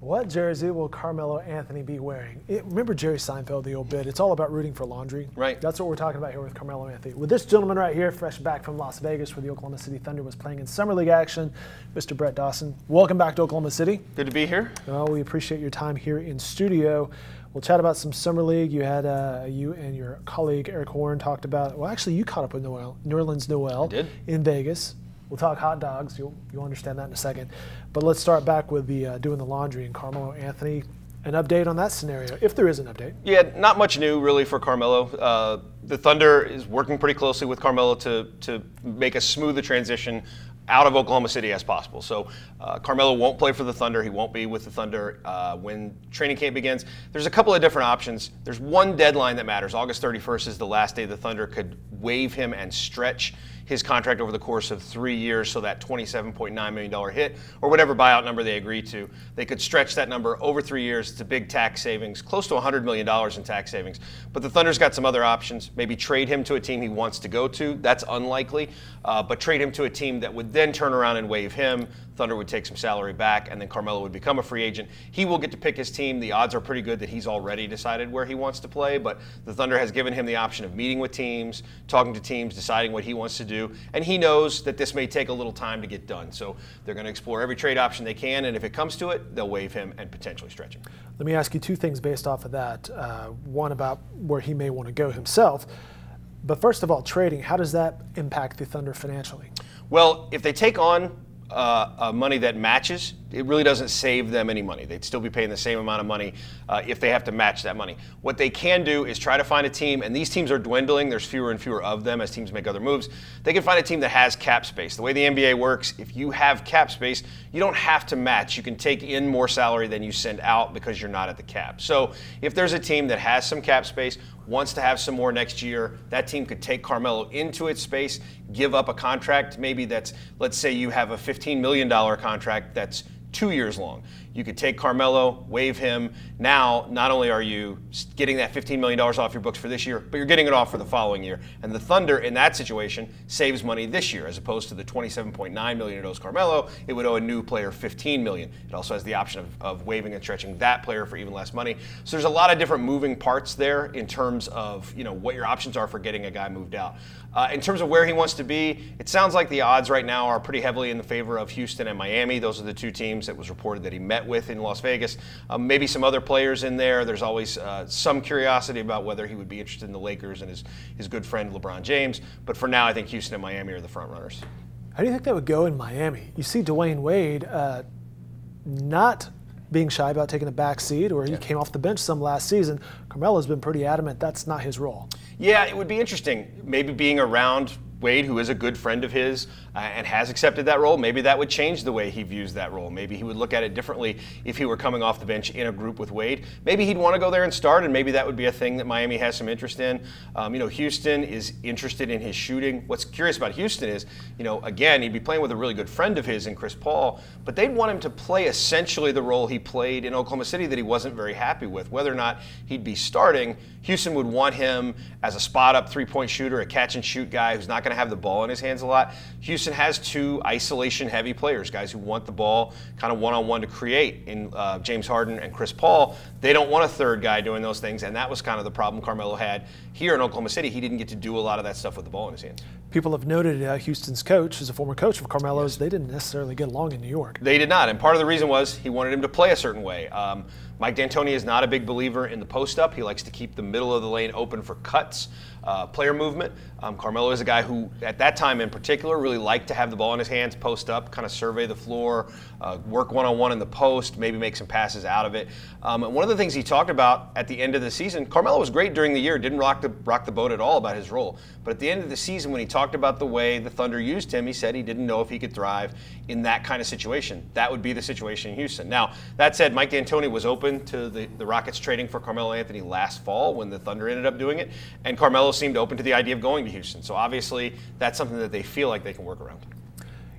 What jersey will Carmelo Anthony be wearing? Remember Jerry Seinfeld, the old bit? It's all about rooting for laundry. Right. That's what we're talking about here with Carmelo Anthony. With this gentleman right here, fresh back from Las Vegas, where the Oklahoma City Thunder was playing in Summer League action, Mr. Brett Dawson. Welcome back to Oklahoma City. Good to be here. Well, we appreciate your time here in studio. We'll chat about some Summer League. You had you and your colleague Eric Horn talked about. Well, actually, you caught up with Nerlens Noel in Vegas. We'll talk hot dogs. You'll understand that in a second. But let's start back with the doing the laundry and Carmelo Anthony. An update on that scenario, if there is an update. Yeah, not much new really for Carmelo. The Thunder is working pretty closely with Carmelo to make as smooth a transition out of Oklahoma City as possible. So Carmelo won't play for the Thunder. He won't be with the Thunder when training camp begins. There's a couple of different options. There's one deadline that matters. August 31st is the last day the Thunder could waive him and stretch his contract over the course of 3 years, so that $27.9 million hit, or whatever buyout number they agree to, they could stretch that number over 3 years. It's a big tax savings, close to $100 million in tax savings. But the Thunder's got some other options. Maybe trade him to a team he wants to go to. That's unlikely. But trade him to a team that would then turn around and waive him. Thunder would take some salary back, and then Carmelo would become a free agent. He will get to pick his team. The odds are pretty good that he's already decided where he wants to play, but the Thunder has given him the option of meeting with teams, talking to teams, deciding what he wants to do, and he knows that this may take a little time to get done. So they're going to explore every trade option they can, and if it comes to it, they'll waive him and potentially stretch him. Let me ask you two things based off of that. One about where he may want to go himself. But first of all, trading, how does that impact the Thunder financially? Well, if they take on money that matches, it really doesn't save them any money. They'd still be paying the same amount of money if they have to match that money. What they can do is try to find a team, and these teams are dwindling. There's fewer and fewer of them as teams make other moves. They can find a team that has cap space. The way the NBA works, if you have cap space, you don't have to match. You can take in more salary than you send out because you're not at the cap. So if there's a team that has some cap space, wants to have some more next year, that team could take Carmelo into its space, give up a contract maybe that's, let's say you have a $15 million contract that's 2 years long. You could take Carmelo, waive him. Now, not only are you getting that $15 million off your books for this year, but you're getting it off for the following year. And the Thunder, in that situation, saves money this year, as opposed to the $27.9 million it owes Carmelo. It would owe a new player $15 million. It also has the option of waiving and stretching that player for even less money. So there's a lot of different moving parts there in terms of what your options are for getting a guy moved out. In terms of where he wants to be, it sounds like the odds right now are pretty heavily in the favor of Houston and Miami. Those are the two teams that was reported that he met with in Las Vegas. Maybe some other players in there. There's always some curiosity about whether he would be interested in the Lakers and his good friend LeBron James. But for now, I think Houston and Miami are the front runners. How do you think that would go in Miami? You see Dwayne Wade not being shy about taking a back seat, or he came off the bench some last season. Carmelo's been pretty adamant that's not his role. Yeah, it would be interesting. Maybe being around Wade, who is a good friend of his and has accepted that role, maybe that would change the way he views that role. Maybe he would look at it differently if he were coming off the bench in a group with Wade. Maybe he'd want to go there and start, and maybe that would be a thing that Miami has some interest in. Houston is interested in his shooting. What's curious about Houston is, again, he'd be playing with a really good friend of his in Chris Paul, but they'd want him to play essentially the role he played in Oklahoma City that he wasn't very happy with. Whether or not he'd be starting, Houston would want him as a spot-up three-point shooter, a catch-and-shoot guy who's not going to have the ball in his hands a lot. Houston has two isolation-heavy players, guys who want the ball kind of one-on-one to create in James Harden and Chris Paul. They don't want a third guy doing those things, and that was kind of the problem Carmelo had here in Oklahoma City. He didn't get to do a lot of that stuff with the ball in his hands. People have noted Houston's coach, as a former coach of Carmelo's, they didn't necessarily get along in New York. They did not, and part of the reason was he wanted him to play a certain way. Mike D'Antoni is not a big believer in the post-up. He likes to keep the middle of the lane open for cuts, player movement. Carmelo is a guy who, at that time in particular, really liked to have the ball in his hands, post up, kind of survey the floor, work one-on-one in the post, maybe make some passes out of it. And one of the things he talked about at the end of the season, Carmelo was great during the year, didn't rock the boat at all about his role. But at the end of the season, when he talked about the way the Thunder used him, he said he didn't know if he could thrive in that kind of situation. That would be the situation in Houston. Now, that said, Mike D'Antoni was open to the Rockets trading for Carmelo Anthony last fall when the Thunder ended up doing it, and Carmelo seemed open to the idea of going to Houston. So obviously, that's something that they feel like they can work around.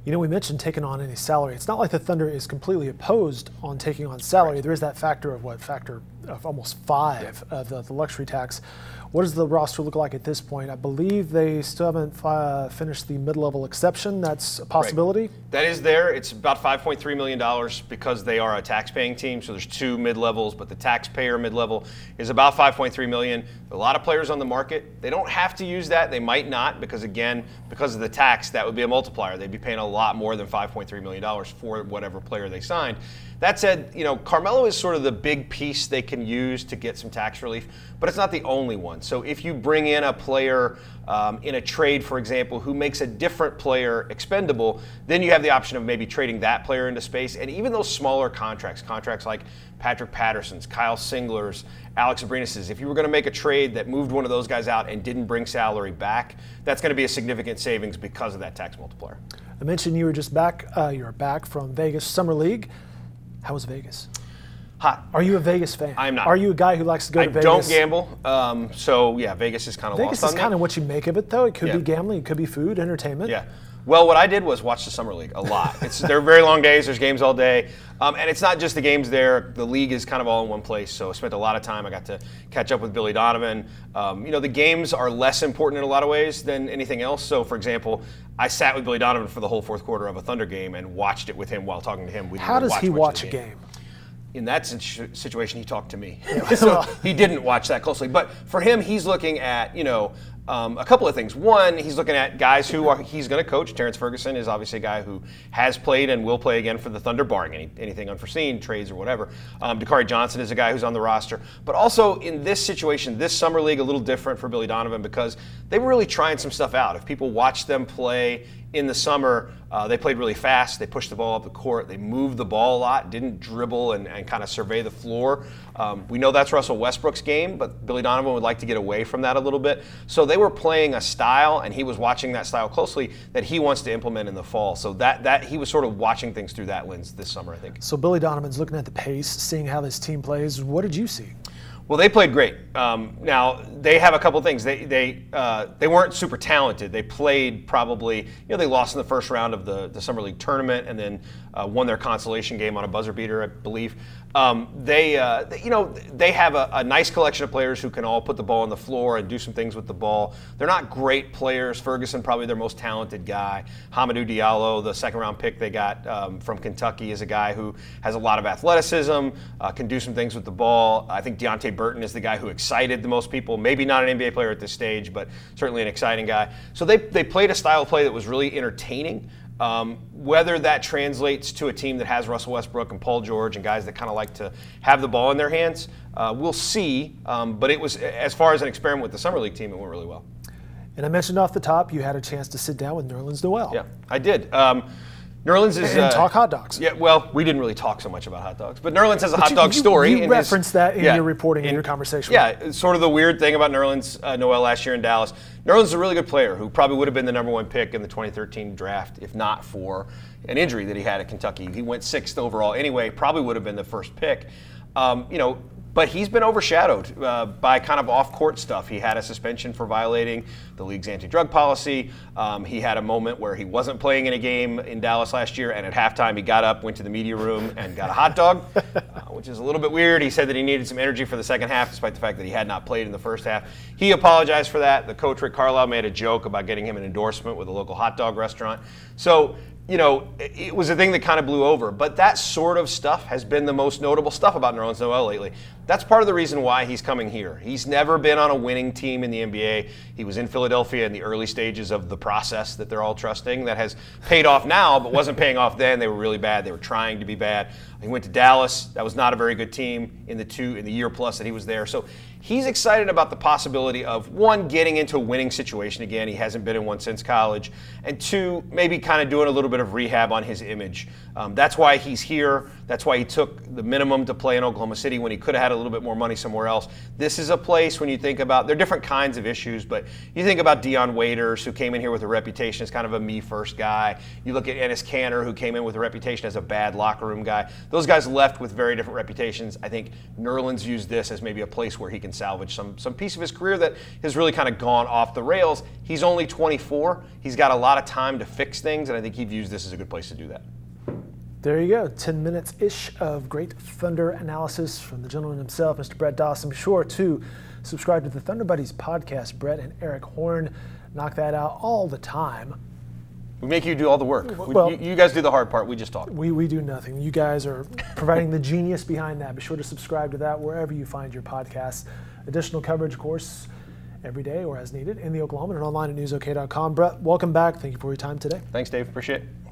You know, we mentioned taking on any salary. It's not like the Thunder is completely opposed on taking on salary. Right. There is that factor of almost 5 of the luxury tax. What does the roster look like at this point? I believe they still haven't finished the mid-level exception. That's a possibility? Right. That is there. It's about $5.3 million because they are a tax-paying team. So there's 2 mid-levels, but the taxpayer mid-level is about $5.3 million. A lot of players on the market. They don't have to use that. They might not because, again, because of the tax, that would be a multiplier. They'd be paying a lot more than $5.3 million for whatever player they signed. That said, you know, Carmelo is sort of the big piece they can use to get some tax relief, but it's not the only one. So if you bring in a player in a trade, for example, who makes a different player expendable, then you have the option of maybe trading that player into space. And even those smaller contracts like Patrick Patterson's, Kyle Singler's, Alex Abrinas's, if you were going to make a trade that moved one of those guys out and didn't bring salary back, that's going to be a significant savings because of that tax multiplier. I mentioned you were just back. You're back from Vegas Summer League. How was Vegas? Hot. Are you a Vegas fan? I'm not. Are you a guy who likes to go to Vegas? I don't gamble, so yeah, Vegas is kind of lost on me. Vegas is kind of what you make of it, though. It could be gambling, it could be food, entertainment. Yeah. Well, what I did was watch the Summer League a lot. They're very long days. There's games all day. And it's not just the games there. The league is kind of all in one place. So I spent a lot of time. I got to catch up with Billy Donovan. You know, the games are less important in a lot of ways than anything else. So, for example, I sat with Billy Donovan for the whole fourth quarter of a Thunder game and watched it with him while talking to him. How does he watch a game? In that situation, he talked to me. So he didn't watch that closely. But for him, he's looking at, you know, a couple of things. One, he's looking at guys who he's going to coach. Terrence Ferguson is obviously a guy who has played and will play again for the Thunder, barring anything unforeseen, trades or whatever. Dakari Johnson is a guy who's on the roster. But also in this situation, this Summer League, a little different for Billy Donovan because they were really trying some stuff out. If people watch them play in the summer, they played really fast. They pushed the ball up the court. They moved the ball a lot, didn't dribble and kind of survey the floor. We know that's Russell Westbrook's game, but Billy Donovan would like to get away from that a little bit. So they were playing a style, and he was watching that style closely that he wants to implement in the fall. So that he was sort of watching things through that lens this summer, I think. So Billy Donovan's looking at the pace, seeing how this team plays. What did you see? Well, they played great. Now they have a couple things. They weren't super talented. They played probably, you know, they lost in the first round of the Summer League tournament and then won their consolation game on a buzzer beater, I believe. They have a nice collection of players who can all put the ball on the floor and do some things with the ball. They're not great players. Ferguson, probably their most talented guy. Hamidou Diallo, the second-round pick they got from Kentucky, is a guy who has a lot of athleticism, can do some things with the ball. I think Deonte Burton is the guy who excited the most people. Maybe not an NBA player at this stage, but certainly an exciting guy. So they played a style of play that was really entertaining. Whether that translates to a team that has Russell Westbrook and Paul George and guys that kind of like to have the ball in their hands, we'll see. But it was, as far as an experiment with the Summer League team, it went really well. And I mentioned off the top, you had a chance to sit down with Nerlens Noel. Yeah, I did. Nerlens is and talk hot dogs. Yeah, well, we didn't really talk so much about hot dogs, but Nerlens has a hot dog story. You referenced that in your reporting, in your conversation. Yeah, it's sort of the weird thing about Nerlens Noel last year in Dallas. Nerlens is a really good player who probably would have been the #1 pick in the 2013 draft if not for an injury that he had at Kentucky. He went 6th overall anyway, probably would have been the first pick. But he's been overshadowed by kind of off-court stuff. He had a suspension for violating the league's anti-drug policy. He had a moment where he wasn't playing in a game in Dallas last year, and at halftime he got up, went to the media room, and got a hot dog, which is a little bit weird. He said that he needed some energy for the second half, despite the fact that he had not played in the first half. He apologized for that. The coach, Rick Carlisle, made a joke about getting him an endorsement with a local hot dog restaurant. So, you know, it was a thing that kind of blew over. But that sort of stuff has been the most notable stuff about Nerlens Noel lately. That's part of the reason why he's coming here. He's never been on a winning team in the NBA. He was in Philadelphia in the early stages of the process that they're all trusting that has paid off now, but wasn't paying off then. They were really bad. They were trying to be bad. He went to Dallas. That was not a very good team in the year plus that he was there. So he's excited about the possibility of, one, getting into a winning situation again. He hasn't been in one since college. And two, maybe kind of doing a little bit of rehab on his image. That's why he's here. That's why he took the minimum to play in Oklahoma City when he could have had a little bit more money somewhere else. This is a place when you think about, there are different kinds of issues, but you think about Dion Waiters, who came in here with a reputation as kind of a me-first guy. You look at Enes Kanter, who came in with a reputation as a bad locker room guy. Those guys left with very different reputations. I think Nerlens used this as maybe a place where he can salvage some piece of his career that has really kind of gone off the rails. He's only 24. He's got a lot of time to fix things, and I think he views this as a good place to do that. There you go, 10 minutes-ish of great Thunder analysis from the gentleman himself, Mr. Brett Dawson. Be sure to subscribe to the Thunder Buddies podcast. Brett and Eric Horn knock that out all the time. We make you do all the work. Well, you guys do the hard part. We just talk. We do nothing. You guys are providing the genius behind that. Be sure to subscribe to that wherever you find your podcasts. Additional coverage, of course, every day or as needed in the Oklahoman and online at newsok.com. Brett, welcome back. Thank you for your time today. Thanks, Dave. Appreciate it.